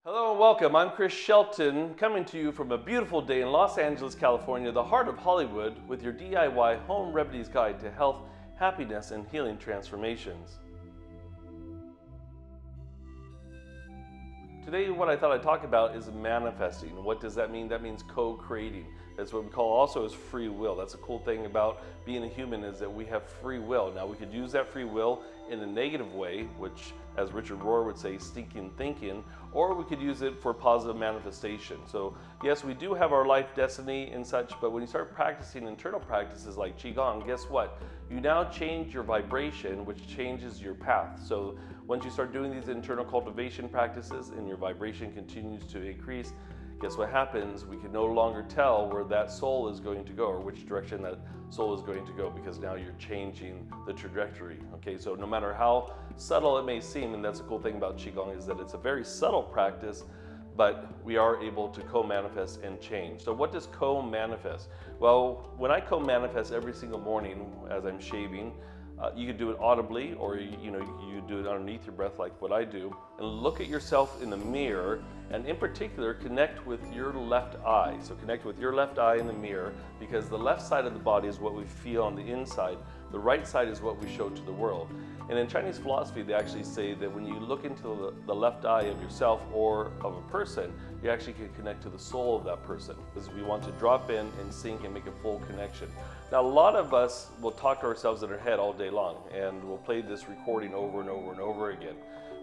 Hello and welcome. I'm Chris Shelton, coming to you from a beautiful day in Los Angeles, California, the heart of Hollywood, with your DIY home remedies guide to health, happiness, and healing transformations. Today, what I thought I'd talk about is manifesting. What does that mean? That means co-creating. That's what we call also as free will. That's a cool thing about being a human, is that we have free will. Now, we could use that free will in a negative way, which, as Richard Rohr would say, stinking thinking, or we could use it for positive manifestation. So yes, we do have our life destiny and such, but when you start practicing internal practices like Qigong, guess what? You now change your vibration, which changes your path. So once you start doing these internal cultivation practices and your vibration continues to increase, guess what happens? We can no longer tell where that soul is going to go or which direction that soul is going to go, because now you're changing the trajectory. Okay, so no matter how subtle it may seem, and that's the cool thing about Qigong, is that it's a very subtle practice, but we are able to co-manifest and change. So what does co-manifest? Well, when I co-manifest every single morning as I'm shaving, you could do it audibly, or you do it underneath your breath like what I do, and look at yourself in the mirror, and in particular connect with your left eye. So connect with your left eye in the mirror, because the left side of the body is what we feel on the inside, the right side is what we show to the world. And in Chinese philosophy, they actually say that when you look into the left eye of yourself or of a person, you actually can connect to the soul of that person, because we want to drop in and sync and make a full connection. Now, a lot of us will talk to ourselves in our head all day long, and we'll play this recording over and over and over again.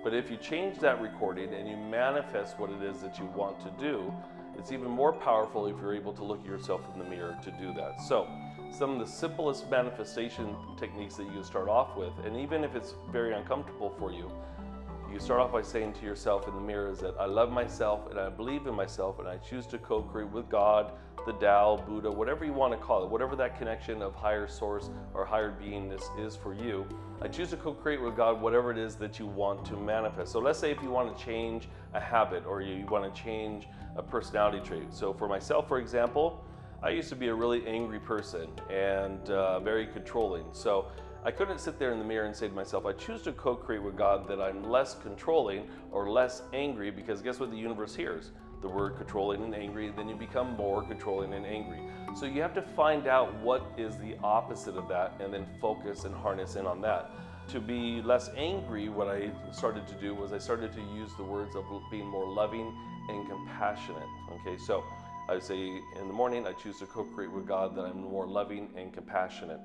But if you change that recording and you manifest what it is that you want to do, it's even more powerful if you're able to look at yourself in the mirror to do that. So some of the simplest manifestation techniques that you can start off with, and even if it's very uncomfortable for you, you start off by saying to yourself in the mirror is that I love myself and I believe in myself and I choose to co-create with God, the Tao, Buddha, whatever you want to call it, whatever that connection of higher source or higher beingness is for you. I choose to co-create with God whatever it is that you want to manifest. So let's say if you want to change a habit or you want to change a personality trait. So for myself, for example, I used to be a really angry person and very controlling. So I couldn't sit there in the mirror and say to myself, I choose to co-create with God that I'm less controlling or less angry, because guess what the universe hears? The word controlling and angry, then you become more controlling and angry. So you have to find out what is the opposite of that and then focus and harness in on that. To be less angry, what I started to do was I started to use the words of being more loving and compassionate. Okay, so I would say in the morning, I choose to co-create with God that I'm more loving and compassionate.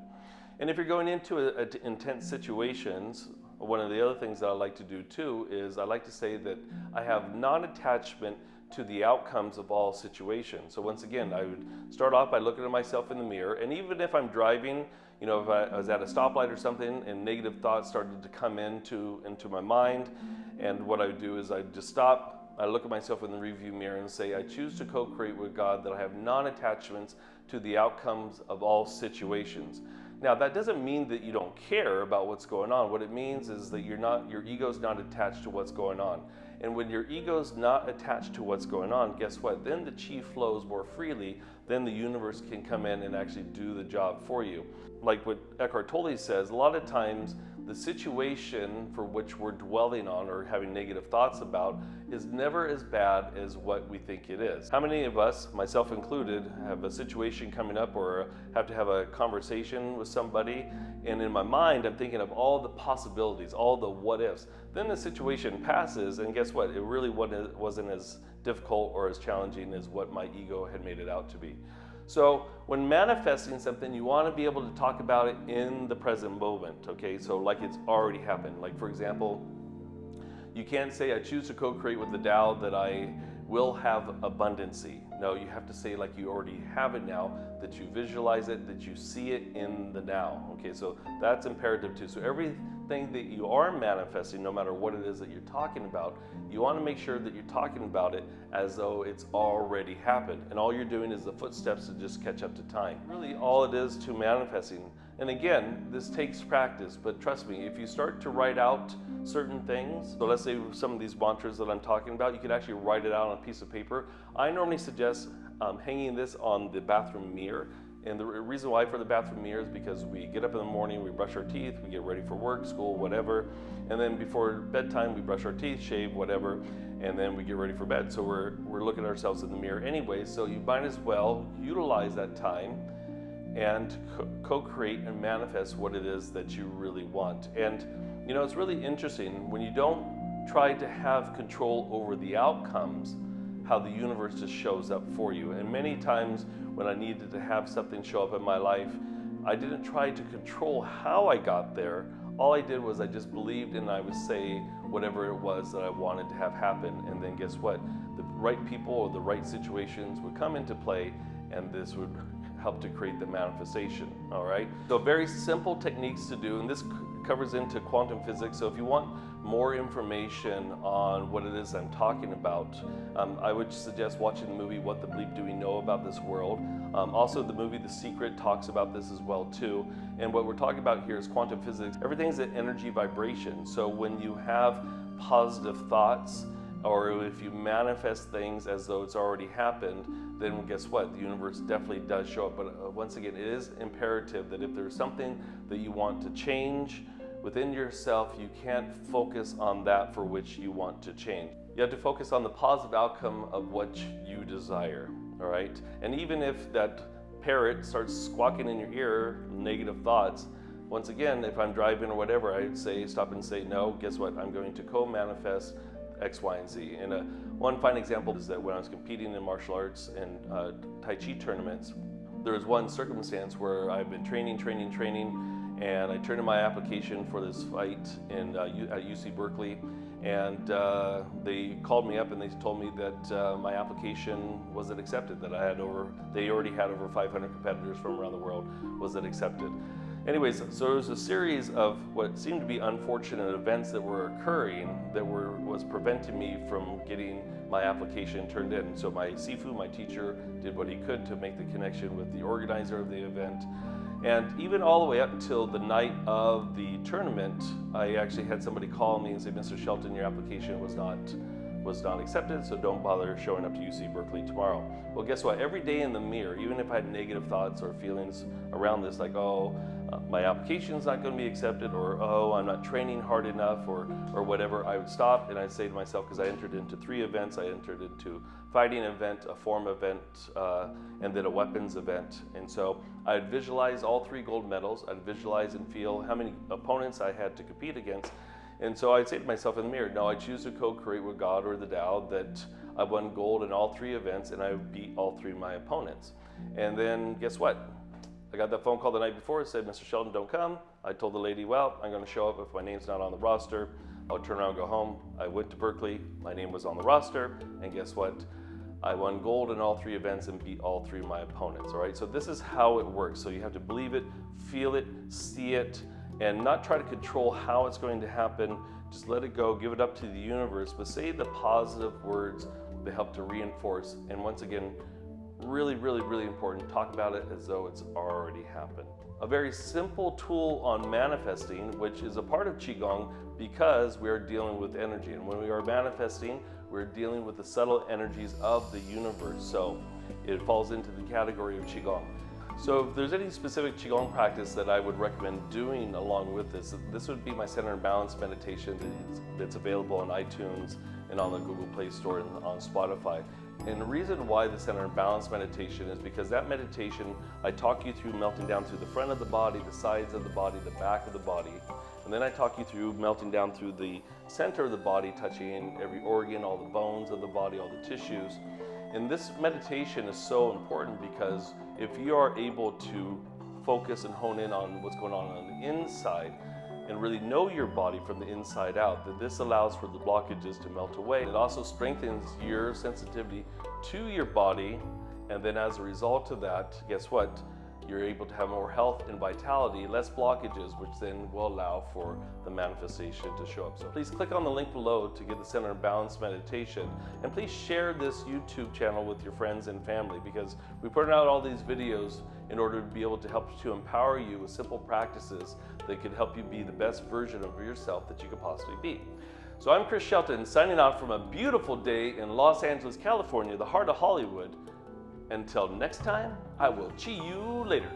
And if you're going into intense situations, one of the other things that I like to do too is I like to say that I have non-attachment to the outcomes of all situations. So once again, I would start off by looking at myself in the mirror, and even if I'm driving, if I was at a stoplight or something and negative thoughts started to come into my mind, and what I would do is I'd just stop, I look at myself in the review mirror and say, I choose to co-create with God that I have non-attachments to the outcomes of all situations. Now, that doesn't mean that you don't care about what's going on. What it means is that your ego's not attached to what's going on. And when your ego's not attached to what's going on, guess what? Then the chi flows more freely. Then the universe can come in and actually do the job for you. Like what Eckhart Tolle says, a lot of times the situation for which we're dwelling on or having negative thoughts about is never as bad as what we think it is. How many of us, myself included, have a situation coming up or have to have a conversation with somebody, and in my mind I'm thinking of all the possibilities, all the what ifs. Then the situation passes, and guess what? It really wasn't as difficult or as challenging as what my ego had made it out to be. So when manifesting something, you want to be able to talk about it in the present moment, okay? So like it's already happened. Like for example, you can't say, I choose to co-create with the Tao that I will have abundancy. No, you have to say like you already have it now, that you visualize it, that you see it in the now. Okay, so that's imperative too. So everything that you are manifesting, no matter what it is that you're talking about, you want to make sure that you're talking about it as though it's already happened. And all you're doing is the footsteps to just catch up to time. Really all it is to manifesting. And again, this takes practice, but trust me, if you start to write out certain things, so let's say some of these mantras that I'm talking about, you could actually write it out on a piece of paper. I normally suggest hanging this on the bathroom mirror, And the reason why for the bathroom mirror is because we get up in the morning, we brush our teeth, we get ready for work, school, whatever. And then before bedtime, we brush our teeth, shave, whatever, and then we get ready for bed. So we're looking at ourselves in the mirror anyway. So you might as well utilize that time and co-create and manifest what it is that you really want. And you know, it's really interesting when you don't try to have control over the outcomes, how the universe just shows up for you. And many times when I needed to have something show up in my life, I didn't try to control how I got there. All I did was I just believed and I would say whatever it was that I wanted to have happen. And then guess what? The right people or the right situations would come into play, and this would help to create the manifestation, all right? So very simple techniques to do, and this covers into quantum physics. So if you want more information on what it is I'm talking about, I would suggest watching the movie What the Bleep Do We Know About This World. Also the movie The Secret talks about this as well too. And what we're talking about here is quantum physics. Everything's an energy vibration. So when you have positive thoughts, or if you manifest things as though it's already happened, then guess what? The universe definitely does show up. But once again, it is imperative that if there's something that you want to change within yourself, you can't focus on that for which you want to change. You have to focus on the positive outcome of what you desire, all right? And even if that parrot starts squawking in your ear, negative thoughts, once again, if I'm driving or whatever, I'd say, stop and say, no, guess what? I'm going to co-manifest X, Y, and Z. And one fine example is that when I was competing in martial arts and Tai Chi tournaments, there was one circumstance where I've been training, and I turned in my application for this fight at UC Berkeley, and they called me up and they told me that my application wasn't accepted, that they already had over 500 competitors from around the world, wasn't accepted. Anyways, so there was a series of what seemed to be unfortunate events that were occurring that was preventing me from getting my application turned in. So my Sifu, my teacher, did what he could to make the connection with the organizer of the event. And even all the way up till the night of the tournament, I actually had somebody call me and say, Mr. Shelton, your application was not accepted, so don't bother showing up to UC Berkeley tomorrow. Well, guess what? Every day in the mirror, even if I had negative thoughts or feelings around this, like, oh, my application's not going to be accepted, or oh, I'm not training hard enough, or whatever, I would stop and I'd say to myself, because I entered into 3 events. I entered into fighting event, a form event, and then a weapons event. And so I'd visualize all 3 gold medals. I'd visualize and feel how many opponents I had to compete against. And so I'd say to myself in the mirror, no, I choose to co-create with God or the Tao that I won gold in all 3 events and I beat all 3 of my opponents. And then guess what? I got that phone call the night before. It said, Mr. Sheldon, don't come. I told the lady, well, I'm going to show up if my name's not on the roster. I'll turn around and go home. I went to Berkeley. My name was on the roster. And guess what? I won gold in all 3 events and beat all 3 of my opponents. All right. So this is how it works. So you have to believe it, feel it, see it, and not try to control how it's going to happen. Just let it go, give it up to the universe, but say the positive words that help to reinforce. And once again, really, really, really important, talk about it as though it's already happened. A very simple tool on manifesting, which is a part of Qigong because we are dealing with energy. And when we are manifesting, we're dealing with the subtle energies of the universe. So it falls into the category of Qigong. So if there's any specific Qigong practice that I would recommend doing along with this would be my center and balance meditation that's available on iTunes and on the Google Play Store and on Spotify. And the reason why the center and balance meditation is because that meditation, I talk you through melting down through the front of the body, the sides of the body, the back of the body. And then I talk you through melting down through the center of the body, touching every organ, all the bones of the body, all the tissues. And this meditation is so important because if you are able to focus and hone in on what's going on the inside and really know your body from the inside out, then this allows for the blockages to melt away. It also strengthens your sensitivity to your body, and then as a result of that, guess what? You're able to have more health and vitality, less blockages, which then will allow for the manifestation to show up. So please click on the link below to get the Center and Balance meditation. And please share this YouTube channel with your friends and family because we put out all these videos in order to be able to help to empower you with simple practices that could help you be the best version of yourself that you could possibly be. So I'm Chris Shelton, signing off from a beautiful day in Los Angeles, California, the heart of Hollywood. Until next time, I will see you later.